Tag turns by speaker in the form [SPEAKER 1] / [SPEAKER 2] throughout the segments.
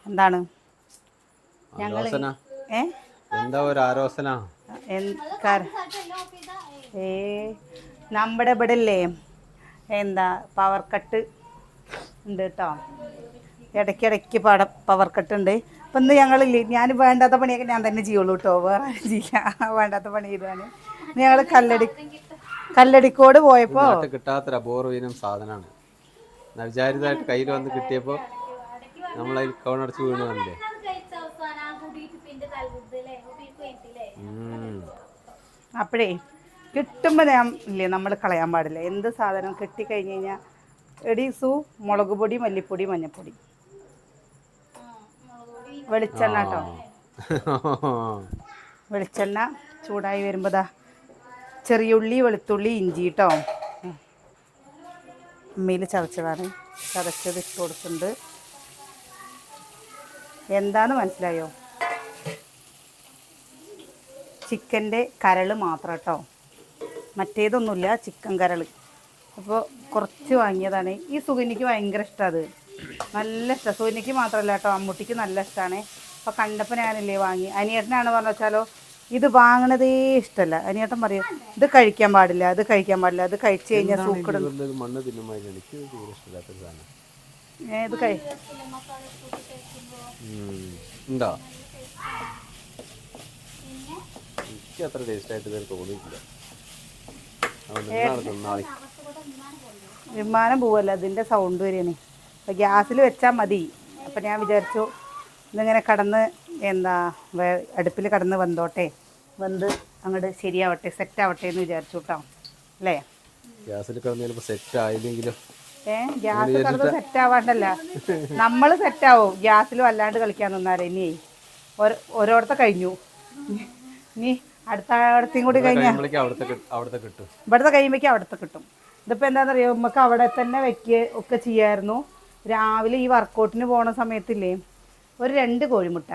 [SPEAKER 1] എന്താണ് ഞങ്ങൾ
[SPEAKER 2] ആലോചന
[SPEAKER 1] ഏ
[SPEAKER 2] എന്താ ഒരു ആലോചന?
[SPEAKER 1] ഏ നമ്മുടെ ഇവിടെ ഇല്ലേ എന്താ പവർ കട്ട് ഉണ്ട് കേട്ടോ. ഇടയ്ക്കിടയ്ക്ക് പവർ കട്ട് ഉണ്ട്. അപ്പം ഇന്ന് ഞങ്ങളില്ലേ, ഞാൻ വേണ്ടാത്ത പണിയൊക്കെ ഞാൻ തന്നെ ചെയ്യുള്ളൂ കേട്ടോ, വേറെ ആരും ചെയ്യാം. വേണ്ടാത്ത പണി ചെയ്താണ്. ഞങ്ങൾ കല്ലടിക്കോട്
[SPEAKER 2] ഇത്
[SPEAKER 1] പോയപ്പോൾ
[SPEAKER 2] നാട്ടിൽ കിട്ടാത്തൊരു അപൂർവീനം സാധനമാണ്. വിചാരിതമായിട്ട് കയ്യിൽ വന്ന് കിട്ടിയപ്പോൾ നമ്മളതിൽ കവണടച്ച് വീണ് വന്നില്ലേ.
[SPEAKER 1] അപ്പോഴേ കിട്ടുമ്പോൾ ഞാൻ ഇല്ലേ നമ്മൾ കളയാൻ പാടില്ല. എന്ത് സാധനം കിട്ടിക്കഴിഞ്ഞ് കഴിഞ്ഞാൽ എടീസു മുളക് പൊടി, മല്ലിപ്പൊടി, മഞ്ഞൾപ്പൊടി, വെളിച്ചെണ്ണ കേട്ടോ. വെളിച്ചെണ്ണ ചൂടായി വരുമ്പോൾ ദാ ചെറിയുള്ളി, വെളുത്തുള്ളി, ഇഞ്ചി കേട്ടോ, അമ്മയിൽ ചതച്ചതാണ്, ചതച്ചത് ഇട്ട് കൊടുക്കുന്നുണ്ട്. എന്താന്ന് മനസ്സിലായോ? ചിക്കൻ്റെ കരൾ മാത്രം കേട്ടോ, മറ്റേതൊന്നുമില്ല, ചിക്കൻ കരൾ. അപ്പോൾ കുറച്ച് വാങ്ങിയതാണ്. ഈ സുഗന്യക്ക് ഭയങ്കര ഇഷ്ടമാണ്, അത് നല്ല ഇഷ്ടമാണ്. സുഗന്യക്ക് മാത്രമല്ല കേട്ടോ, അമ്മൂട്ടിക്ക് നല്ല ഇഷ്ടമാണ്. അപ്പോൾ കണ്ടപ്പോൾ ഞാനില്ലേ വാങ്ങി. അനിയേട്ടനാണ് പറഞ്ഞു വെച്ചാലോ ഇത് വാങ്ങണതേ ഇഷ്ടമല്ല. അനിയേട്ടൻ പറയും ഇത് കഴിക്കാൻ പാടില്ല, ഇത് കഴിക്കാൻ പാടില്ല, ഇത് കഴിച്ചു കഴിഞ്ഞാൽ സൂക്കിടും. ഇത്
[SPEAKER 2] ഉണ്ടോ? എനിക്ക് അത്ര ടേസ്റ്റ് ആയിട്ട് ഇതുവരെ തോന്നിയിട്ടില്ല.
[SPEAKER 1] വിമാനം പോവല്ല, അതിൻ്റെ സൗണ്ട് വരികയാണ്. അപ്പോൾ ഗ്യാസിൽ വെച്ചാൽ മതി. അപ്പം ഞാൻ വിചാരിച്ചു ഇതിങ്ങനെ കടന്ന് എന്താ അടുപ്പിൽ കടന്ന് വെന്തോട്ടെ, വെന്ത് അങ്ങോട്ട് ശരിയാവട്ടെ, സെറ്റാവട്ടെ എന്ന് വിചാരിച്ചു കേട്ടോ. അല്ലേ?
[SPEAKER 2] ഗ്യാസിൽ കിടന്ന് സെറ്റ് ആയില്ലെങ്കിലോ?
[SPEAKER 1] ഗ്യാസ് കിടന്ന് സെറ്റാവാണ്ടല്ല, നമ്മൾ സെറ്റാവും. ഗ്യാസിൽ വല്ലാണ്ട് കളിക്കാൻ നിന്നാലേ. ഇനി ഓരോരുത്ത കഴിഞ്ഞു, ഇനി അടുത്തേയും കൂടി കഴിഞ്ഞാൽ ഇവിടുത്തെ കഴിയുമ്പോഴേക്കും അവിടുത്തെ കിട്ടും. ഇതിപ്പോൾ എന്താണെന്നറിയോ, നമുക്ക് അവിടെ തന്നെ വയ്ക്കുക ഒക്കെ ചെയ്യാമായിരുന്നു. രാവിലെ ഈ വർക്കൗട്ടിന് പോണ സമയത്തില്ലേ, ഒരു 2 കോഴിമുട്ട,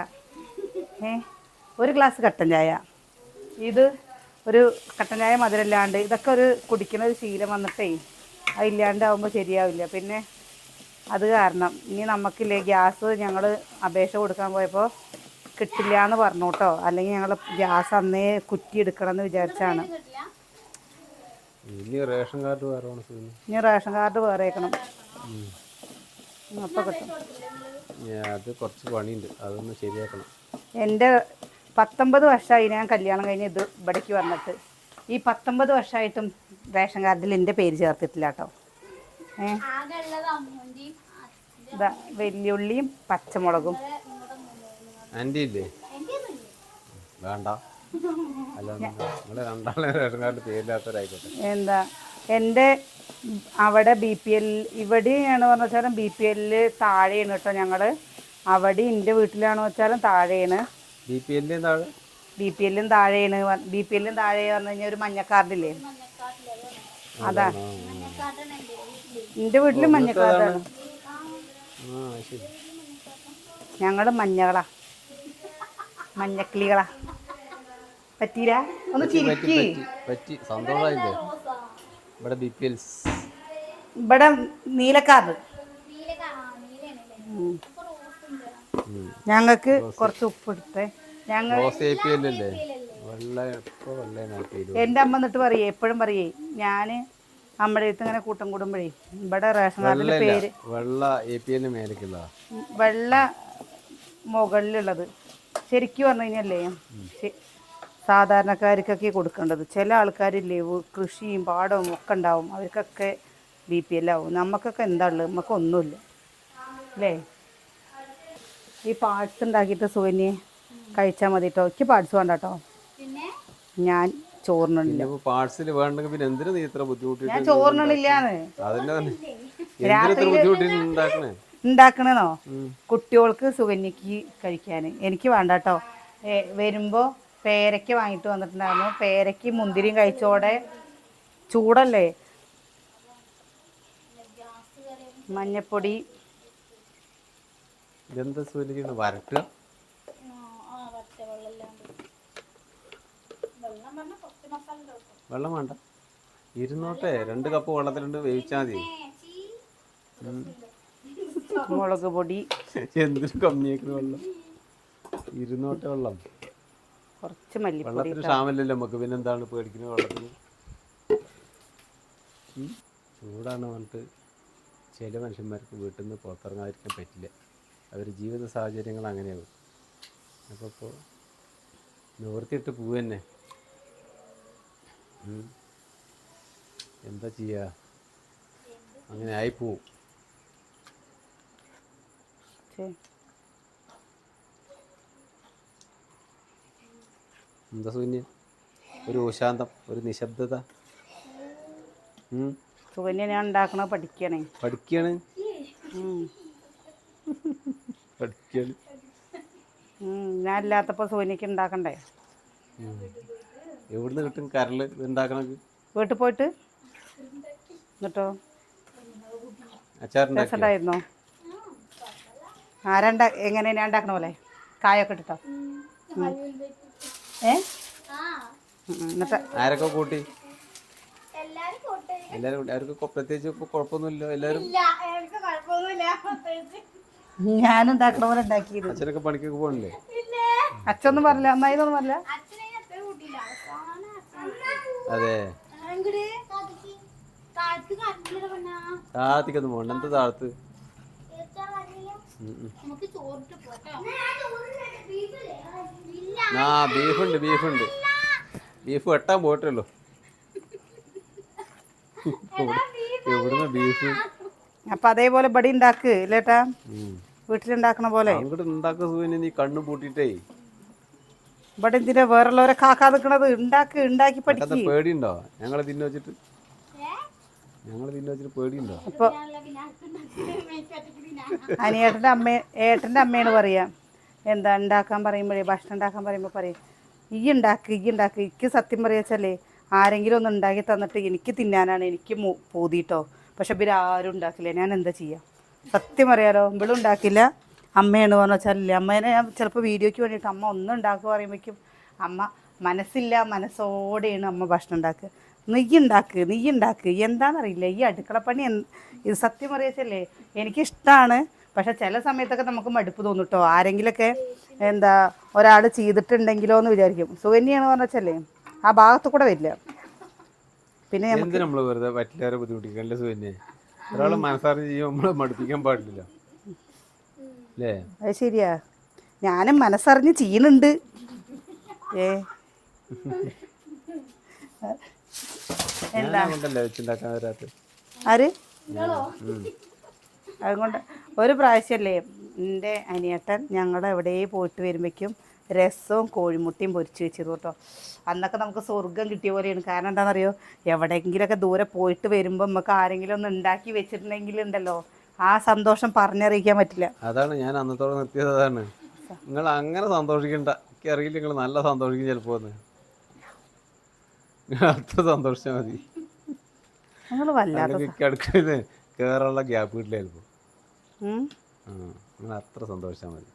[SPEAKER 1] ഒരു ഗ്ലാസ് കട്ടൻ ചായ, ഇത് ഒരു കട്ടൻ ചായ മധുരമില്ലാണ്ട്, ഇതൊക്കെ ഒരു കുടിക്കുന്ന ഒരു ശീലം വന്നിട്ടേ അതില്ലാണ്ടാവുമ്പോൾ ശരിയാവില്ല. പിന്നെ അത് കാരണം ഇനി നമുക്കില്ലേ ഗ്യാസ് ഞങ്ങൾ അപേക്ഷ കൊടുക്കാൻ പോയപ്പോൾ കിട്ടില്ല എന്ന് പറഞ്ഞു കേട്ടോ. അല്ലെങ്കിൽ ഞങ്ങൾ ഗ്യാസ് അന്നേ കുറ്റി എടുക്കണം എന്ന് വിചാരിച്ചാണ്.
[SPEAKER 2] ഇനി റേഷൻ കാർഡ്
[SPEAKER 1] വേറെ വെക്കണം. അപ്പോൾ കിട്ടും.
[SPEAKER 2] അത് കുറച്ച് പണിയുണ്ട്, അതൊന്ന് ശരിയാക്കണം.
[SPEAKER 1] എൻ്റെ 19 വർഷമായി ഞാൻ കല്യാണം കഴിഞ്ഞ് ഇത് ഇവിടേക്ക് വന്നിട്ട്. ഈ 19 വർഷമായിട്ടും റേഷൻ കാർഡിൽ എൻ്റെ പേര് ചേർത്തിട്ടില്ല കേട്ടോ. വെല്ലുള്ളിയും പച്ചമുളകും.
[SPEAKER 2] ആൻറ്റി ഇല്ലേ? വേണ്ട,
[SPEAKER 1] എന്താ എൻ്റെ അവിടെ BPL, ഇവിടെയാണ് പറഞ്ഞു വെച്ചാലും BPL താഴെയാണ് കേട്ടോ ഞങ്ങൾ. അവിടെ എൻ്റെ വീട്ടിലാണെന്ന് വെച്ചാലും താഴെയാണ്. BPL താഴെയാണ്. BPL താഴെ പറഞ്ഞു കഴിഞ്ഞാൽ ഒരു മഞ്ഞക്കാർഡില്ലേ, അതാ. എൻ്റെ വീട്ടിൽ മഞ്ഞക്കാർഡാണ്. ഞങ്ങൾ മഞ്ഞകളാ, മഞ്ഞക്കിളികളാ. പറ്റീല ഒന്ന് ചിരിക്കി. ഇവിടെ നീലക്കാർഡ്. ഞങ്ങൾക്ക് കുറച്ച് ഉപ്പ് എടുത്തേ. എൻ്റെ അമ്മ എന്നിട്ട് പറയേ, എപ്പോഴും പറയേ, ഞാൻ നമ്മുടെ അടുത്ത് ഇങ്ങനെ കൂട്ടം കൂടുമ്പോഴേ ഇവിടെ റേഷൻ കാർഡിൻ്റെ പേര് വെള്ള മുകളിലുള്ളത് ശരിക്കും പറഞ്ഞു കഴിഞ്ഞല്ലേ സാധാരണക്കാർക്കൊക്കെ കൊടുക്കേണ്ടത്. ചില ആൾക്കാരില്ലേ കൃഷിയും പാടവും ഒക്കെ ഉണ്ടാവും, അവർക്കൊക്കെ BPL ആവും. നമുക്കൊക്കെ എന്താ ഉള്ളത്? നമുക്കൊന്നുമില്ല അല്ലേ? ഈ പാർട്സ് ഉണ്ടാക്കിയിട്ട് സുകന്യെ കഴിച്ചാൽ മതി കേട്ടോ. എനിക്ക് പാർട്സ് വേണ്ട കേട്ടോ, ഞാൻ ചോറിനില്ല. ഞാൻ ചോറിനില്ലാന്ന് ഉണ്ടാക്കണോ കുട്ടികൾക്ക് സുകന്യക്ക് കഴിക്കാൻ. എനിക്ക് വേണ്ട കേട്ടോ. വരുമ്പോൾ പേരയ്ക്ക വാങ്ങിയിട്ട് വന്നിട്ടുണ്ടായിരുന്നു. പേരയ്ക്ക് മുന്തിരിയും കഴിച്ചോടെ ചൂടല്ലേ. മഞ്ഞപ്പൊടി,
[SPEAKER 2] വെള്ളം വേണ്ട, ഇരുന്നോട്ടെ. 2 കപ്പ് വെള്ളത്തിലുണ്ട്, വേവിച്ചാൽ മതി.
[SPEAKER 1] മുളക് പൊടി,
[SPEAKER 2] എന്തിനും കമ്മിയാക്കുന്ന വെള്ളം, ഇരുന്നോട്ടെ വെള്ളം.
[SPEAKER 1] കുറച്ച് മല്ലിപ്പൊടി.
[SPEAKER 2] വെള്ളത്തിന് ക്ഷാമമില്ലല്ലോ നമുക്ക്, പിന്നെ എന്താണ് പേടിക്കുന്നത് വെള്ളത്തിന്? ചൂടാണ് പറഞ്ഞിട്ട് ചില മനുഷ്യന്മാർക്ക് വീട്ടിൽ നിന്ന് പുറത്തിറങ്ങാതിരിക്കാൻ പറ്റില്ല. അവർ ജീവിത സാഹചര്യങ്ങൾ അങ്ങനെയാവും. അപ്പോൾ ഇപ്പോൾ നിവർത്തിയിട്ട് പോവുക തന്നെ. എന്താ ചെയ്യുക, അങ്ങനെ ആയിപ്പോവും. എന്താ സുകന്യ, ഒരു ശാന്തം, ഒരു നിശബ്ദത?
[SPEAKER 1] സുകന്യ ഞാൻ ഉണ്ടാക്കണ പഠിക്കണേ.
[SPEAKER 2] പഠിക്കുകയാണ്. പഠിക്കുകയാണ്.
[SPEAKER 1] ഞാൻ ഇല്ലാത്തപ്പോൾ സുകന്യക്ക് ഉണ്ടാക്കണ്ടേ?
[SPEAKER 2] എവിടുന്ന് കിട്ടും കരള് ഉണ്ടാക്കണത്?
[SPEAKER 1] വീട്ടിൽ പോയിട്ട്. എന്നിട്ടോ
[SPEAKER 2] അച്ചാറുണ്ടായിരുന്നോ?
[SPEAKER 1] ആരാ എങ്ങനെ ഞാൻ ഉണ്ടാക്കണ പോലെ കായൊക്കെ ഇട്ടിട്ടോ? എന്നിട്ട്
[SPEAKER 2] ആരൊക്കെ കൂട്ടി? എല്ലാരും അവർക്ക് പ്രത്യേകിച്ച് കുഴപ്പമൊന്നുമില്ല. എല്ലാരും
[SPEAKER 1] ഞാനുണ്ടാക്കണ പോലെ ഉണ്ടാക്കിയത്.
[SPEAKER 2] അച്ഛനൊക്കെ പണിക്കൊക്കെ പോകണില്ലേ?
[SPEAKER 1] അച്ഛനൊന്നും പറഞ്ഞില്ല, അമ്മായിന്നൊന്നും പറഞ്ഞില്ല.
[SPEAKER 2] അതെ, താഴത്തേക്കൊന്നും പോകണ്ട. എന്താ താഴത്ത്? ആ ബീഫുണ്ട്, ബീഫുണ്ട്. ബീഫ് വെട്ടാൻ പോയിട്ടുള്ളൂ. എവിടുന്ന ബീഫ്?
[SPEAKER 1] അപ്പൊ അതേപോലെ ബടി ഉണ്ടാക്ക് ഇല്ലേട്ടാ, വീട്ടിലുണ്ടാക്കണ പോലെ.
[SPEAKER 2] അങ്ങോട്ട് ഉണ്ടാക്കുക സുഖം. നീ കണ്ണു പൂട്ടിട്ടേ
[SPEAKER 1] ഇവിടെ എന്തിനാ വേറുള്ളവരെ കാക്കാ നിക്കണത്? ഉണ്ടാക്കി പഠിക്കും.
[SPEAKER 2] പേടിയുണ്ടോ? ഞങ്ങളെ തിന്നു വെച്ചിട്ട് പേടിയുണ്ടോ?
[SPEAKER 1] അപ്പൊ ഏട്ടൻ്റെ അമ്മയാണ് പറയാ, എന്താ ഉണ്ടാക്കാൻ പറയുമ്പോഴേ, ഭക്ഷണം ഉണ്ടാക്കാൻ പറയുമ്പോൾ പറയും, ഈ ഉണ്ടാക്ക്. എനിക്ക് സത്യം പറയാച്ചല്ലേ, ആരെങ്കിലും ഒന്ന് ഉണ്ടാക്കി തന്നിട്ട് എനിക്ക് തിന്നാനാണ് എനിക്ക് പൂതിട്ടോ. പക്ഷെ ഇവർ ആരും ഉണ്ടാക്കില്ല. ഞാൻ എന്താ ചെയ്യുക? സത്യം പറയാലോ, ഇവളും ഉണ്ടാക്കില്ല. അമ്മയാണ് പറഞ്ഞു വെച്ചാലില്ല. അമ്മേനെ ഞാൻ ചിലപ്പോൾ വീഡിയോയ്ക്ക് വേണ്ടിയിട്ട് അമ്മ ഒന്നും ഉണ്ടാക്കുക പറയുമ്പോഴേക്കും അമ്മ മനസ്സോടെയാണ് അമ്മ ഭക്ഷണം ഉണ്ടാക്കുക. നീ ഉണ്ടാക്ക്. എന്താണെന്നറിയില്ല ഈ അടുക്കളപ്പണി. ഇത് സത്യം അറിയാച്ചല്ലേ എനിക്കിഷ്ടമാണ്. പക്ഷെ ചില സമയത്തൊക്കെ നമുക്ക് മടുപ്പ് തോന്നും കേട്ടോ. ആരെങ്കിലൊക്കെ എന്താ ഒരാൾ ചെയ്തിട്ടുണ്ടെങ്കിലോ എന്ന് വിചാരിക്കും. സുകന്യാണ് പറഞ്ഞു വെച്ചല്ലേ ആ ഭാഗത്ത് കൂടെ വരില്ല. പിന്നെ
[SPEAKER 2] നമ്മൾ വെറുതെ പറ്റില്ലാരെ ബുദ്ധിമുട്ടിക്കല്ലേ സുകന്യ? ഒരാൾ മനസ്സറിഞ്ഞ് ചെയ്യുമ്പോൾ നമ്മൾ മടുപ്പിക്കാൻ പാടില്ല.
[SPEAKER 1] അത് ശരിയാ, ഞാനും മനസ്സറിഞ്ഞ് ചെയ്യുന്നുണ്ട്. അതുകൊണ്ട് ഒരു പ്രാവശ്യമല്ലേ എൻ്റെ അനിയേട്ടൻ ഞങ്ങൾ എവിടെ പോയിട്ട് വരുമ്പോഴേക്കും രസവും കോഴിമുട്ടയും പൊരിച്ച് വെച്ചിരുന്നു കേട്ടോ. അന്നൊക്കെ നമുക്ക് സ്വർഗം കിട്ടിയ പോലെയാണ്. കാരണം എന്താണെന്നറിയോ, എവിടെയെങ്കിലുമൊക്കെ ദൂരെ പോയിട്ട് വരുമ്പോൾ നമുക്ക് ആരെങ്കിലും ഒന്ന് ഉണ്ടാക്കി വെച്ചിട്ടുണ്ടെങ്കിൽ ഉണ്ടല്ലോ, ആ സന്തോഷം പറഞ്ഞറിയിക്കാൻ പറ്റില്ല.
[SPEAKER 2] അതാണ് ഞാൻ അന്നത്തോടെ നിർത്തിയത്. അതാണ്, നിങ്ങൾ അങ്ങനെ സന്തോഷിക്കണ്ട. എനിക്കറിയില്ല, നിങ്ങൾ നല്ല സന്തോഷിക്കും ചിലപ്പോ. അത്ര സന്തോഷിച്ചാൽ മതി. അടുക്കളയിൽ കയറാനുള്ള ഗ്യാപ്പ് കിട്ടില്ല ചിലപ്പോ. നിങ്ങൾ അത്ര സന്തോഷിച്ചാൽ മതി.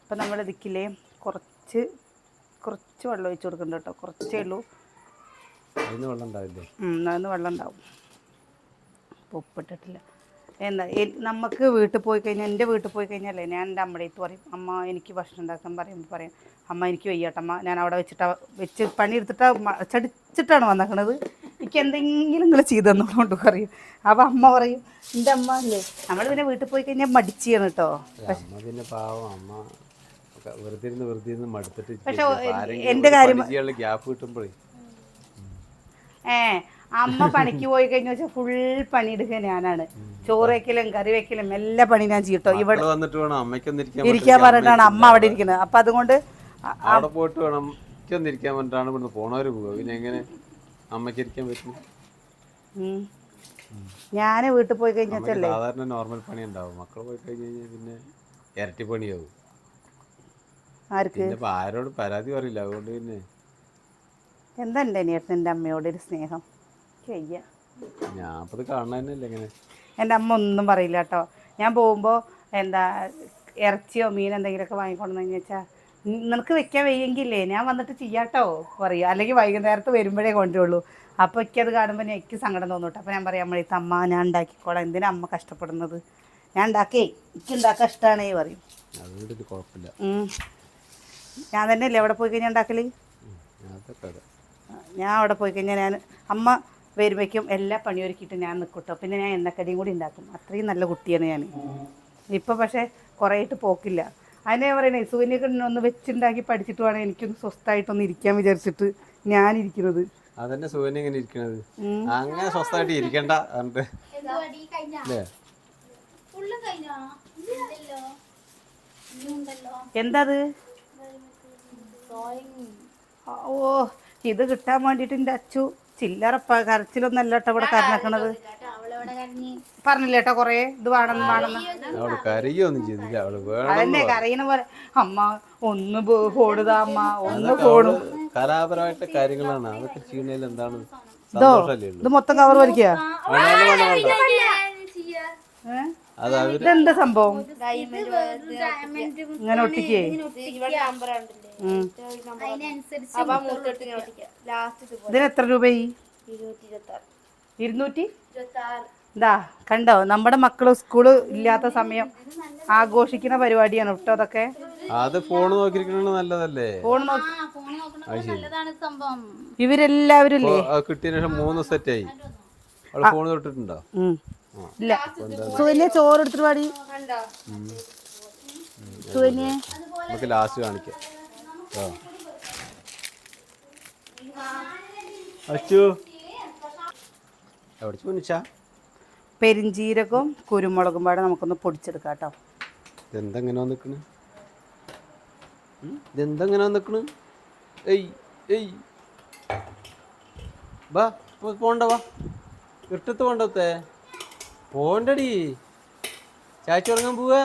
[SPEAKER 1] അപ്പം നമ്മൾ ഇതിക്കില്ലേ കുറച്ച് വെള്ളം ഒഴിച്ച് കൊടുക്കുന്നുണ്ട് കേട്ടോ. കുറച്ചേ ഉള്ളൂ.
[SPEAKER 2] അതിന് വെള്ളം ഉണ്ടാവില്ലേ?
[SPEAKER 1] അതിന് വെള്ളം ഉണ്ടാവും. ഉപ്പിട്ടിട്ടില്ല. എന്താ നമുക്ക് വീട്ടിൽ പോയി കഴിഞ്ഞാൽ, എൻ്റെ വീട്ടിൽ പോയി കഴിഞ്ഞാലേ ഞാൻ എൻ്റെ അമ്മയുടെ അടുത്ത് പറയും, അമ്മ എനിക്ക് ഭക്ഷണം ഉണ്ടാക്കാൻ പറയുമ്പോൾ പറയും, അമ്മ എനിക്ക് വയ്യാട്ടമ്മ, ഞാൻ അവിടെ വെച്ച് പണിയെടുത്തിട്ടാണ് ചടിച്ചിട്ടാണ് വന്നേക്കണത്, എനിക്ക് എന്തെങ്കിലും നിങ്ങൾ ചെയ്തു തന്നോണ്ട് പറയും. അപ്പം അമ്മ പറയും, എൻ്റെ അമ്മ അല്ലേ. നമ്മൾ പിന്നെ വീട്ടിൽ പോയി കഴിഞ്ഞാൽ മടിച്ചാണ് കേട്ടോ. പക്ഷെ എൻ്റെ കാര്യം അമ്മ പണിക്ക് പോയി കഴിഞ്ഞ വെച്ചാൽ ഫുൾ പണിയെടുക്കുക ഞാനാണ്. ചോറ് വെക്കലും കറി വെക്കലും എല്ലാ പണി ഞാൻ ചെയ്യട്ടോ. ഇവിടെ ഇരിക്കാൻ പറഞ്ഞിട്ടാണ് അമ്മ അവിടെ ഇരിക്കുന്നത്. അപ്പൊ അതുകൊണ്ട്
[SPEAKER 2] അവിടെ പോയിട്ട് വേണം ഇരിക്കാൻ പറഞ്ഞിട്ടാണ് ഇവിടുന്ന് പോണവര് പോവുക. പിന്നെ എങ്ങനെ അമ്മയ്ക്ക് ഇരിക്കാൻ പറ്റും?
[SPEAKER 1] ഞാൻ വീട്ടിൽ പോയി കഴിഞ്ഞാൽ
[SPEAKER 2] സാധാരണ നോർമൽ പണി ഉണ്ടാവും. മക്കൾ പോയി കഴിഞ്ഞാൽ പിന്നെ ഇരട്ടി പണിയാവും. ആരോട് പരാതി പറയില്ല. അതുകൊണ്ട് പിന്നെ
[SPEAKER 1] എന്താ എൻ്റെ അമ്മയോട് ഒരു സ്നേഹം
[SPEAKER 2] ഞാൻ കാണാനല്ലേ ഇങ്ങനെ.
[SPEAKER 1] എൻ്റെ അമ്മ ഒന്നും പറയില്ല കേട്ടോ. ഞാൻ പോകുമ്പോൾ എന്താ ഇറച്ചിയോ മീൻ എന്തെങ്കിലുമൊക്കെ വാങ്ങിക്കൊണ്ടെന്ന് വെച്ചാൽ, നിനക്ക് വെക്കാൻ വയ്യെങ്കിലേ ഞാൻ വന്നിട്ട് ചെയ്യാട്ടോ പറയും. അല്ലെങ്കിൽ വൈകുന്നേരത്ത് വരുമ്പോഴേ കൊണ്ടുവരുള്ളൂ. അപ്പോൾ എനിക്കത് കാണുമ്പോൾ എനിക്ക് സങ്കടം തോന്നും കേട്ടോ. അപ്പോൾ ഞാൻ പറയാം, അമ്മ ഞാൻ ഉണ്ടാക്കിക്കോളാം, എന്തിനാ അമ്മ കഷ്ടപ്പെടുന്നത്, ഞാൻ ഉണ്ടാക്കേ എനിക്ക് ഉണ്ടാക്കാൻ ഇഷ്ടമാണേ പറയും.
[SPEAKER 2] അതുകൊണ്ട് ഇത് കുഴപ്പമില്ല.
[SPEAKER 1] ഞാൻ തന്നെയല്ലേ അവിടെ പോയി കഴിഞ്ഞാൽ ഉണ്ടാക്കല്.
[SPEAKER 2] അതൊക്കെ അതെ.
[SPEAKER 1] ഞാൻ അവിടെ പോയി കഴിഞ്ഞാൽ ഞാൻ അമ്മ വരുമ്പോഴേക്കും എല്ലാ പണിയൊരുക്കിയിട്ട് ഞാൻ നിൽക്കട്ടോ. പിന്നെ ഞാൻ എണ്ണക്കടിയും കൂടി ഉണ്ടാക്കും. അത്രയും നല്ല കുട്ടിയാണ് ഞാൻ. ഇപ്പം പക്ഷേ കുറേ ആയിട്ട് പോക്കില്ല. അതിനെ പറയണേ സൂര്യനൊക്കെ ഒന്ന് വെച്ചുണ്ടാക്കി പഠിച്ചിട്ട് വേണം എനിക്കൊന്ന് സ്വസ്ഥമായിട്ടൊന്ന് ഇരിക്കാൻ വിചാരിച്ചിട്ട് ഞാനിരിക്കുന്നത്.
[SPEAKER 2] അതന്നെ സൂര്യൻ ഇങ്ങനെ ഇരിക്കണത്. അങ്ങനെ സ്വസ്ഥമായിട്ട് ഇരിക്കണ്ട.
[SPEAKER 1] എന്താ അത്? ഓ ഇത് കിട്ടാൻ വേണ്ടിയിട്ട് എൻ്റെ അച്ചു ചില്ലറ കരച്ചിലൊന്നല്ല കേട്ടോ ഇവിടെ കരഞ്ഞക്കണത്. പറഞ്ഞില്ല കേട്ടോ കൊറേ ഇത് വേണമെന്ന് അതന്നെ കരയണ പോലെ. അമ്മ ഒന്ന് ഫോടുതാ അമ്മ ഒന്ന് ഫോടും.
[SPEAKER 2] കലാപരമായിട്ട് കാര്യങ്ങളാണ് അതൊക്കെ ചെയ്യുന്നതിൽ എന്താണ്
[SPEAKER 1] ഇത് മൊത്തം കവർ വലിക്കുക. ഇതെന്താ സംഭവം? ഇങ്ങനെ ഒട്ടിക്കേ ഇതിന് എത്ര രൂപയായി? 200. ഇതാ കണ്ടോ, നമ്മുടെ മക്കള് സ്കൂള് ഇല്ലാത്ത സമയം ആഘോഷിക്കുന്ന പരിപാടിയാണ് കേട്ടോ അതൊക്കെ.
[SPEAKER 2] അത് ഫോൺ നോക്കിയിരിക്കണ നല്ലതല്ലേ?
[SPEAKER 1] ഫോൺ ഇവരെല്ലാവരും ഇല്ലേ
[SPEAKER 2] കിട്ടിയ 3 സെറ്റായി. ഫോൺ തൊട്ടിട്ടുണ്ടോ?
[SPEAKER 1] ഇല്ല. സുകന്യ ചോറ് എടുത്തിട്ട് പാടി. സുകന്യ
[SPEAKER 2] നമുക്ക് ലാസ്റ്റ് കാണിക്കാം.
[SPEAKER 1] പെരിഞ്ചീരകവും കുരുമുളകും പാടെ നമുക്കൊന്ന് പൊടിച്ചെടുക്കാം കേട്ടോ.
[SPEAKER 2] ഇതെന്തെങ്ങനെ നിക്കണ്? ഇതെന്തെങ്ങനെ നിക്കണ്? ഏയ് ഏയ് വാ പോണ്ട, വാ ഇട്ടത്ത് പോണ്ടത്തെ പോണ്ടടി. ചാച്ച ഉറങ്ങാൻ പോവാ.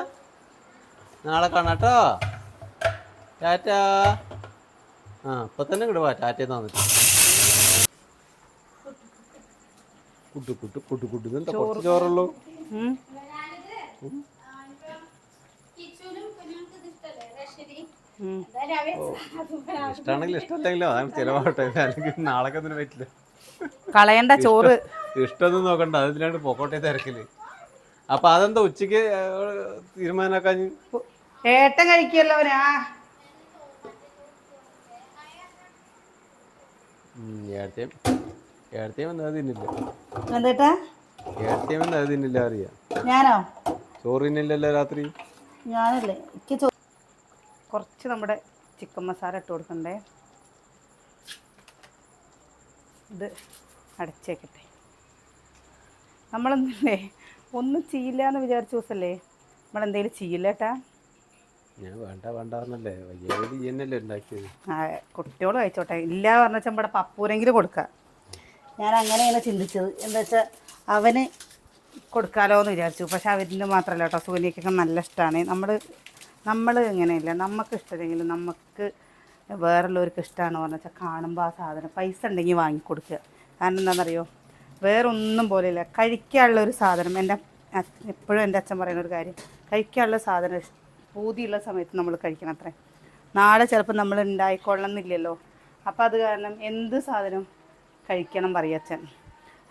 [SPEAKER 2] നാളെ കാണാട്ടോ. ടാറ്റാ. ഇപ്പൊ തന്നെ കിടുവാ ടാറ്റ തന്നിട്ട്. കുറച്ച് ചോറുള്ളൂ. ഇഷ്ടാണെങ്കിലും ഇഷ്ടമല്ലെങ്കിലോ അതാണ് ചിലവാട്ടെ. അല്ലെങ്കിൽ നാളെ ഒന്നിനും പറ്റില്ല.
[SPEAKER 1] കളയണ്ട ചോറ്.
[SPEAKER 2] ഇഷ്ടമൊന്നും നോക്കണ്ട, അതിലാണ് പൊക്കോട്ടെ തിരക്കില്. അപ്പൊ അതെന്താ ഉച്ചക്ക് തീരുമാനാക്കാൻ?
[SPEAKER 1] ഏട്ടൻ കഴിക്കല്ലോ.
[SPEAKER 2] തിന്നില്ല അറിയാം.
[SPEAKER 1] ഞാനോ?
[SPEAKER 2] ചോറ് തിന്നില്ലല്ലോ രാത്രി.
[SPEAKER 1] ഞാനല്ലേ എനിക്ക് കുറച്ച് നമ്മുടെ ചിക്കൻ മസാല ഇട്ട് കൊടുക്കണ്ടേ. ഇത് അടച്ചേക്കട്ടെ. നമ്മളൊന്നില്ലേ ഒന്നും ചെയ്യില്ല എന്ന് വിചാരിച്ച ദിവസമല്ലേ നമ്മളെന്തെങ്കിലും ചെയ്യില്ല ഏട്ടാ.
[SPEAKER 2] ഞാൻ വേണ്ടല്ലേ ഉണ്ടാക്കിയത്.
[SPEAKER 1] കുട്ടിയോട് കഴിച്ചോട്ടെ. ഇല്ല പറഞ്ഞ വെച്ചാൽ നമ്മുടെ പപ്പൂരെങ്കിലും കൊടുക്കാം. ഞാൻ അങ്ങനെയാണ് ചിന്തിച്ചത്. എന്താ വെച്ചാൽ അവന് കൊടുക്കാമല്ലോ എന്ന് വിചാരിച്ചു. പക്ഷെ അവരിൻ്റെ മാത്രമല്ല കേട്ടോ, സൂര്യക്കൊക്കെ നല്ല ഇഷ്ടമാണ്. നമ്മൾ എങ്ങനെയില്ല, നമുക്ക് ഇഷ്ടമില്ലെങ്കിലും നമുക്ക് വേറുള്ളവർക്ക് ഇഷ്ടമാണ് പറഞ്ഞ വെച്ചാൽ കാണുമ്പോൾ ആ സാധനം പൈസ ഉണ്ടെങ്കിൽ വാങ്ങിക്കൊടുക്കുക. കാരണം എന്താണെന്നറിയോ, വേറൊന്നും പോലെയില്ല. കഴിക്കാനുള്ളൊരു സാധനം എപ്പോഴും എൻ്റെ അച്ഛൻ പറയുന്നൊരു കാര്യം, കഴിക്കാനുള്ള സാധനം പൂതിയുള്ള സമയത്ത് നമ്മൾ കഴിക്കണം അത്രേ. നാളെ ചിലപ്പോൾ നമ്മൾ ഉണ്ടായിക്കൊള്ളണമെന്നില്ലല്ലോ. അപ്പം അത് കാരണം എന്ത് സാധനം കഴിക്കണം പറയും അച്ഛൻ.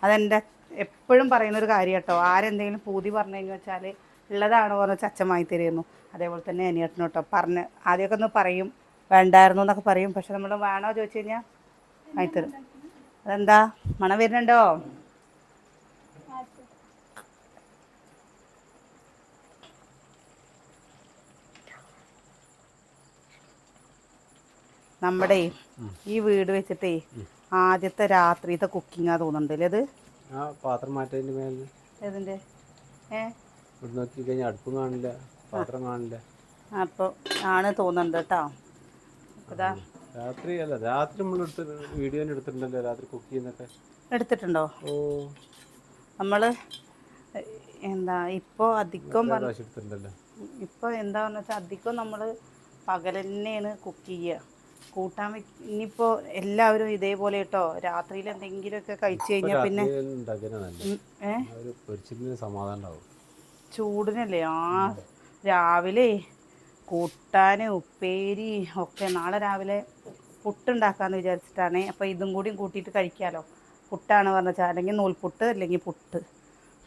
[SPEAKER 1] അതെൻ്റെ എപ്പോഴും പറയുന്നൊരു കാര്യം കേട്ടോ. ആരെന്തെങ്കിലും പൂതി പറഞ്ഞു കഴിഞ്ഞു വെച്ചാൽ ഉള്ളതാണോ പറഞ്ഞ വെച്ചാൽ അച്ഛൻ വാങ്ങി തരുന്നു. അതേപോലെ തന്നെ അനിയേട്ടനും കേട്ടോ പറഞ്ഞ് ആദ്യമൊക്കെ ഒന്ന് പറയും വേണ്ടായിരുന്നു എന്നൊക്കെ പറയും. പക്ഷെ നമ്മൾ വേണോ ചോദിച്ചു കഴിഞ്ഞാൽ വാങ്ങിത്തരും. അതെന്താ മണം വരുന്നുണ്ടോ? നമ്മുടെ ഈ വീട് വെച്ചിട്ടേ ആദ്യത്തെ രാത്രിത്തെ കുക്കിങ്ങാ തോന്നുന്നുണ്ടല്ലേ അത്.
[SPEAKER 2] പാത്രം മാറ്റതിന്റെ മേലെ
[SPEAKER 1] ഏതിന്റെ
[SPEAKER 2] നോക്കി കഴിഞ്ഞാൽ അടുപ്പും കാണില്ല, പാത്രം കാണില്ല.
[SPEAKER 1] അപ്പോൾ ആണ് തോന്നുന്നുണ്ട് കേട്ടോ.
[SPEAKER 2] രാത്രി അല്ല, രാത്രി നമ്മൾ വീഡിയോ എടുത്തിട്ടുണ്ടല്ലോ രാത്രി കുക്ക് ചെയ്യുന്നൊക്കെ.
[SPEAKER 1] എടുത്തിട്ടുണ്ടോ? ഓ നമ്മൾ എന്താ ഇപ്പോൾ അധികം ഇപ്പോൾ എന്താണെന്ന് വെച്ചാൽ അധികം നമ്മൾ പകൽ തന്നെയാണ് കുക്ക് ചെയ്യുക. കൂട്ടാൻ ഇനിയിപ്പോൾ എല്ലാവരും ഇതേപോലെ കേട്ടോ രാത്രിയിൽ എന്തെങ്കിലുമൊക്കെ കഴിച്ചു കഴിഞ്ഞാൽ പിന്നെ ചൂടിനല്ലേ. രാവിലെ കൂട്ടാൻ ഉപ്പേരി ഒക്കെ നാളെ രാവിലെ പുട്ടുണ്ടാക്കാമെന്ന് വിചാരിച്ചിട്ടാണ്. അപ്പോൾ ഇതും കൂടിയും കൂട്ടിയിട്ട് കഴിക്കാമല്ലോ. പുട്ടാണ് പറഞ്ഞാൽ അല്ലെങ്കിൽ നൂൽപുട്ട് അല്ലെങ്കിൽ പുട്ട്.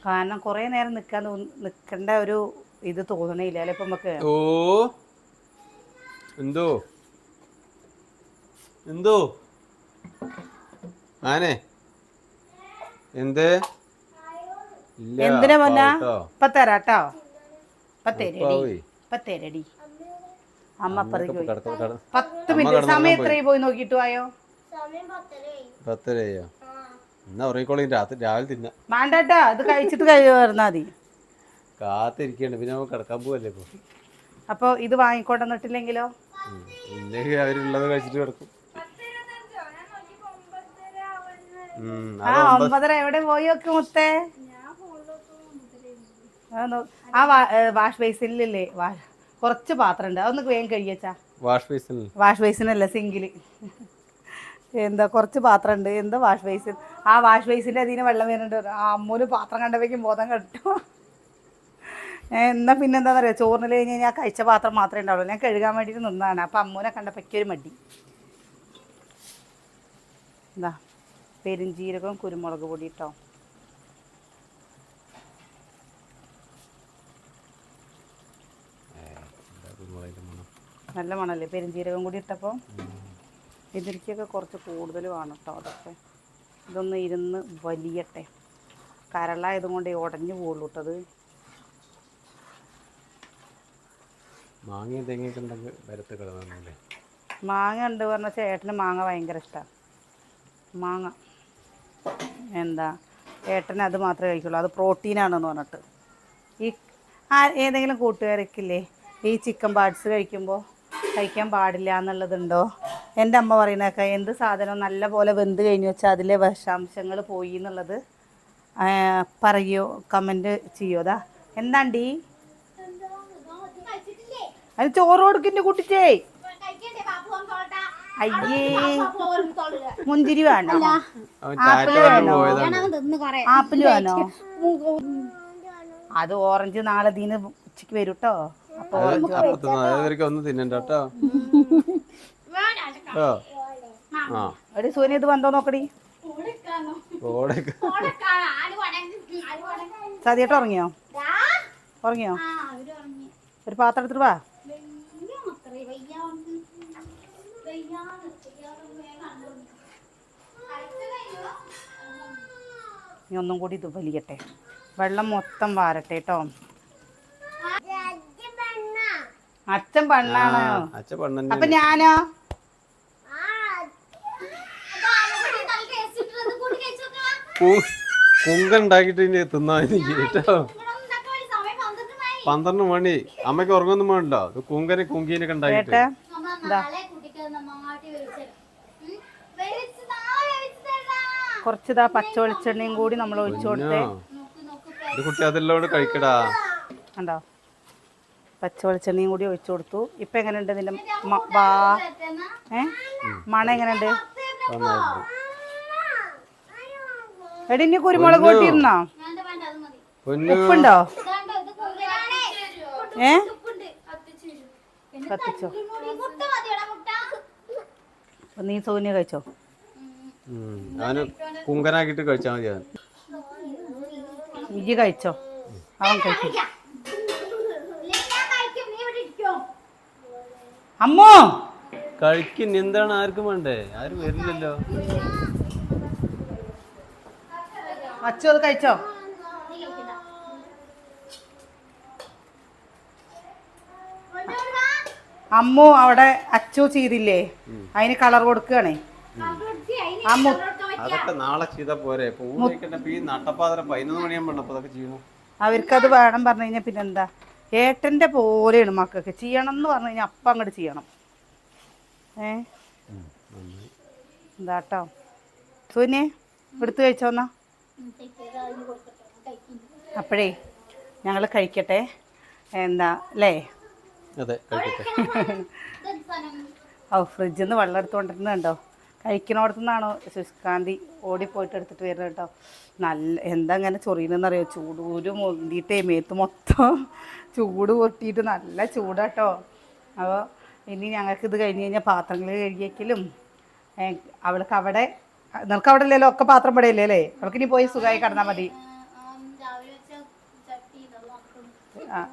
[SPEAKER 1] കാരണം കുറേ നേരം നിൽക്കേണ്ട ഒരു ഇത് തോന്നണില്ല അല്ലെ ഇപ്പം നമുക്ക്.
[SPEAKER 2] ഓ എന്തോ എന്തോ ആനെ എന്ത്
[SPEAKER 1] എന്തിനാ പൊന്നാ? ഇപ്പൊ തരാട്ടോ, ഇപ്പൊ തരടി. അമ്മ അപ്പുറത്തേക്ക് പോയി 10 മിനിറ്റ് സമയം എത്രയും പോയി നോക്കിട്ട് പോയോ?
[SPEAKER 2] 10:30 എന്നാ ഉറങ്ങിക്കോളി, രാവിലെ തിന്നാ
[SPEAKER 1] വേണ്ടാട്ടാ, ഇത് കഴിച്ചിട്ട് വരുന്നാ മതി.
[SPEAKER 2] കാത്തിരിക്കണ്ട്, പിന്നെ നമുക്ക് കിടക്കാൻ പോവല്ലേ ഇപ്പൊ.
[SPEAKER 1] അപ്പൊ ഇത് വാങ്ങിക്കൊണ്ടിട്ടില്ലെങ്കിലോ?
[SPEAKER 2] ഇല്ലെങ്കിൽ അവരുള്ളത് കഴിച്ചിട്ട് കിടക്കും.
[SPEAKER 1] ആ 9:30 എവിടെ പോയി നോക്ക് മുത്തേ. ആ വാഷ് ബേസിനില്ലേ കുറച്ച് പാത്രം ഉണ്ട്, അതൊന്ന് വേഗം കഴിയച്ചാ. വാഷ് ബേസിനല്ല, സിങ്കില്. എന്താ കുറച്ച് പാത്രം ഉണ്ട്, എന്താ വാഷ് ബേസിൻ. ആ വാഷ് ബേസിന്റെ അതിന് വെള്ളം വരുന്നുണ്ട്. ആ അമ്മൂന് പാത്രം കണ്ടപ്പോഴേക്കും ബോധം കെട്ടു. എന്നാൽ പിന്നെ എന്താണെന്ന് അറിയാം, ചോറിന് കഴിഞ്ഞ് കഴിഞ്ഞാൽ കഴിച്ച പാത്രം മാത്രമേ ഉണ്ടാവുള്ളൂ. ഞാൻ കഴുകാൻ വേണ്ടിയിട്ട് നിന്നതാണ്. അപ്പം അമ്മൂനെ കണ്ടപ്പോൾ ഒരു മടി. എന്താ പെരുംജീരകവും കുരുമുളക് പൊടി ഇട്ടോ. നല്ല മണല്ലേ പെരുംജീരകം കൂടി ഇട്ടപ്പോൾ. ഇതിരിക്കൊക്കെ കുറച്ച് കൂടുതൽ വേണം കേട്ടോ. അതൊക്കെ ഇതൊന്ന് ഇരുന്ന് വലിയട്ടെ. കരളായതും കൊണ്ട് ഉടഞ്ഞു പോകുള്ളൂ കേട്ടത്.
[SPEAKER 2] മാങ്ങ തെങ്ങൊക്കെ ഉണ്ടെങ്കിൽ വരത്ത് കിടന്നല്ലേ.
[SPEAKER 1] മാങ്ങ ഉണ്ട് പറഞ്ഞാൽ ചേട്ടന് മാങ്ങ ഭയങ്കര ഇഷ്ടമാണ്. മാങ്ങ എന്താ ഏട്ടന് അത് മാത്രമേ കഴിക്കുള്ളൂ, അത് പ്രോട്ടീനാണെന്ന് പറഞ്ഞിട്ട്. ഈ ഏതെങ്കിലും കൂട്ടുകാരൊക്കില്ലേ ഈ ചിക്കൻ പാർട്സ് കഴിക്കാൻ പാടില്ല എന്നുള്ളതുണ്ടോ? എൻ്റെ അമ്മ പറയുന്നതൊക്കെ എന്ത് സാധനം നല്ല പോലെ വെന്ത് കഴിഞ്ഞു വെച്ചാൽ അതിലെ വിഷാംശങ്ങൾ പോയി എന്നുള്ളത് പറയോ, കമൻറ്റ് ചെയ്യോതാ. എന്താണ്ടീ അത് ചോറ് കൊടുക്കിൻ്റെ കുട്ടിച്ചേ. അയ്യേ മുന്തിരി വേണോ? ആപ്പിള് വേണോ? ആപ്പിള് വേണോ? അത് ഓറഞ്ച് നാളെ ദീന് ഉച്ചക്ക് വരും കേട്ടോ. അപ്പൊ
[SPEAKER 2] ഒന്നും തിന്നണ്ടോ.
[SPEAKER 1] ഒരു സൂര്യ ഇത് വന്നോ നോക്കടി. സതിയേട്ട ഉറങ്ങിയോ? ഒരു പാത്രം എടുത്തിട്ട് വാ. ഇനി ഒന്നും കൂടി ഇത് വലിയട്ടെ, വെള്ളം മൊത്തം വാരട്ടെ കേട്ടോ. അച്ഛൻ പെണ്ണാണ്. അപ്പൊ ഞാനോ?
[SPEAKER 2] കുങ്കുണ്ടാക്കിട്ട് തിന്നാ കേട്ടോ. 12 മണി അമ്മയ്ക്ക് ഉറങ്ങൊന്നും വേണ്ടോ? കുങ്കീനൊക്കെ ഉണ്ടാക്കിട്ട്
[SPEAKER 1] കുറച്ചിതാ പച്ച വെളിച്ചെണ്ണയും കൂടി നമ്മൾ ഒഴിച്ചു കൊടുത്തേ.
[SPEAKER 2] കുട്ടി അതെല്ലാം കഴിക്കടാ.
[SPEAKER 1] കണ്ടോ, പച്ച വെളിച്ചെണ്ണയും കൂടി ഒഴിച്ചു കൊടുത്തു. ഇപ്പൊ എങ്ങനെയുണ്ട് നിന്റെ മണം? എങ്ങനെയുണ്ട് എടി? ഇനി കുരുമുളക് കൂട്ടിയിരുന്നോ? ഉപ്പുണ്ടോ? കത്തിച്ചോ? നീ സോനിയ കഴിച്ചോ?
[SPEAKER 2] കുങ്കനാക്കിട്ട് കഴിച്ചാൽ മതി.
[SPEAKER 1] ഇജ്ജ് കഴിച്ചോ? അവൻ കഴിച്ചു. അമ്മോ
[SPEAKER 2] കഴിക്കും. എന്താണ് ആർക്കും വേണ്ടേ? ആരും വരില്ലല്ലോ.
[SPEAKER 1] അച്ചു അത് കഴിച്ചോ? അമ്മു അവിടെ അച്ചു ചെയ്തില്ലേ, അതിന് കളർ കൊടുക്കുകയാണേ.
[SPEAKER 2] അതൊക്കെ നാളെ ചെയ്താ പോരെ. നട്ടപ്പാത്രം 11 മണിയാകുമ്പോ അതൊക്കെ ചെയ്യണം.
[SPEAKER 1] അവർക്കത് വേണം പറഞ്ഞു കഴിഞ്ഞാൽ പിന്നെന്താ. ഏട്ടൻ്റെ പോലെയാണ് മക്കൾക്ക്. ചെയ്യണം എന്ന് പറഞ്ഞു കഴിഞ്ഞാൽ അപ്പം അങ്ങോട്ട് ചെയ്യണം. എന്താട്ടോ സൂന്യെ എടുത്ത് കഴിച്ചോന്നാ. അപ്പോഴേ ഞങ്ങൾ കഴിക്കട്ടെ. എന്താ അല്ലേ? ഫ്രിഡ്ജിൽ നിന്ന് വെള്ളം എടുത്തുകൊണ്ടിരുന്നുണ്ടോ? കഴിക്കണോടത്തുനിന്നാണോ ശുഷ്കാന്തി ഓടിപ്പോയിട്ട് എടുത്തിട്ട് വരുന്നത് കേട്ടോ. നല്ല എന്താ ഇങ്ങനെ ചൊറിയുന്നറിയോ? ചൂടൂര് മുന്തിയിട്ടേ മേത്ത് മൊത്തം ചൂട് പൊട്ടിയിട്ട് നല്ല ചൂടാട്ടോ. അപ്പോൾ ഇനി ഞങ്ങൾക്കിത് കഴിഞ്ഞ് കഴിഞ്ഞാൽ പാത്രങ്ങൾ കഴുകിയേക്കലും അവൾക്ക് അവിടെ നിനക്ക് അവിടെ ഇല്ലല്ലോ, ഒക്കെ പാത്രം പെടയില്ലേ അല്ലേ? അവൾക്ക് ഇനി പോയി സുഖമായി കിടന്നാൽ മതി.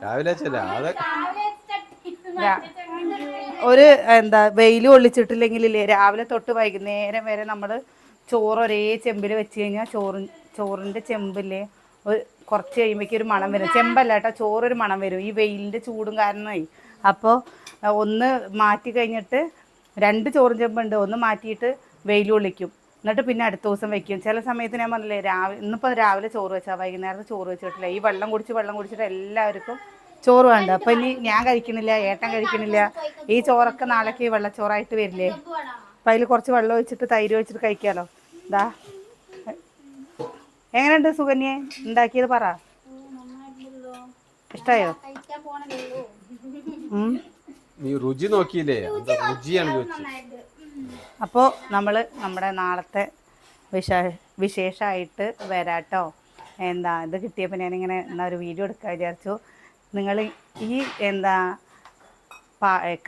[SPEAKER 2] രാവിലെ വെച്ചല്ലേ അത്
[SPEAKER 1] ഒരു എന്താ വെയിൽ കൊള്ളിച്ചിട്ടില്ലെങ്കിലില്ലേ രാവിലെ തൊട്ട് വൈകുന്നേരം വരെ നമ്മൾ ചോറ് ഒരേ ചെമ്പിൽ വെച്ച് കഴിഞ്ഞാൽ ചോറിൻ്റെ ചെമ്പില്ലേ ഒരു കുറച്ച് കഴിയുമ്പോഴേക്കും ഒരു മണം വരും. ചെമ്പല്ല കേട്ടോ, ചോറൊരു മണം വരും ഈ വെയിലിൻ്റെ ചൂടും കാരണമായി. അപ്പോൾ ഒന്ന് മാറ്റി കഴിഞ്ഞിട്ട് 2 ചോറും ചെമ്പുണ്ട്, ഒന്ന് മാറ്റിയിട്ട് വെയിൽ കൊള്ളിക്കും, എന്നിട്ട് പിന്നെ അടുത്ത ദിവസം വെക്കും. ചില സമയത്ത് ഞാൻ പറഞ്ഞില്ലേ ഇന്നിപ്പോൾ രാവിലെ ചോറ് വെച്ചാൽ വൈകുന്നേരത്ത് ചോറ് വെച്ചിട്ടില്ല. ഈ വെള്ളം കുടിച്ചിട്ട് എല്ലാവർക്കും ചോറ് വേണ്ട. അപ്പം ഇനി ഞാൻ കഴിക്കണില്ല, ഏട്ടൻ കഴിക്കണില്ല, ഈ ചോറൊക്കെ നാളേക്ക് വെള്ളച്ചോറായിട്ട് വരില്ലേ. അപ്പം അതിൽ കുറച്ച് വെള്ളം ഒഴിച്ചിട്ട് തൈര് ഒഴിച്ചിട്ട് കഴിക്കാമല്ലോ. ഇതാ എങ്ങനെയുണ്ട് സുകന്യെ ഉണ്ടാക്കിയത് പറ, ഇഷ്ടായോ?
[SPEAKER 2] നീ രുചി നോക്കിയില്ലേ? രുചിയാണ് ചോദിച്ചത്.
[SPEAKER 1] അപ്പോൾ നമ്മൾ നമ്മുടെ നാളത്തെ വിശേഷമായിട്ട് വരാട്ടോ. എന്താ ഇത് കിട്ടിയപ്പോൾ ഞാനിങ്ങനെ ഒരു വീഡിയോ എടുക്കാൻ വിചാരിച്ചു. നിങ്ങൾ ഈ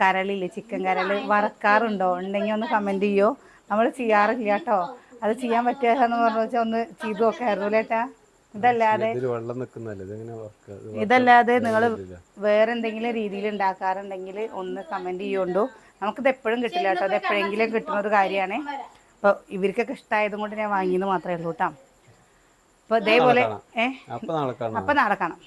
[SPEAKER 1] കരളില്ലേ, ചിക്കൻ കരൾ വറക്കാറുണ്ടോ? ഉണ്ടെങ്കിൽ ഒന്ന് കമൻറ്റ് ചെയ്യോ. നമ്മൾ ചെയ്യാറില്ല കേട്ടോ. അത് ചെയ്യാൻ പറ്റുകയെന്ന് പറഞ്ഞു വെച്ചാൽ ഒന്ന് ചെയ്തു നോക്കായിരുന്നു ചേട്ടാ. ഇതല്ലാതെ നിങ്ങൾ വേറെ എന്തെങ്കിലും രീതിയിൽ ഉണ്ടാക്കാറുണ്ടെങ്കിൽ ഒന്ന് കമൻറ്റ് ചെയ്യുകൊണ്ടു. നമുക്കിത് എപ്പോഴും കിട്ടില്ല കേട്ടോ, അത് എപ്പോഴെങ്കിലും കിട്ടുന്ന ഒരു കാര്യമാണ്. അപ്പോൾ ഇവർക്കൊക്കെ ഇഷ്ടമായതും കൊണ്ട് ഞാൻ വാങ്ങിയെന്ന് മാത്രമേ ഉള്ളൂ കേട്ടോ. അപ്പോൾ ഇതേപോലെ അപ്പോൾ നാളെ കാണാം.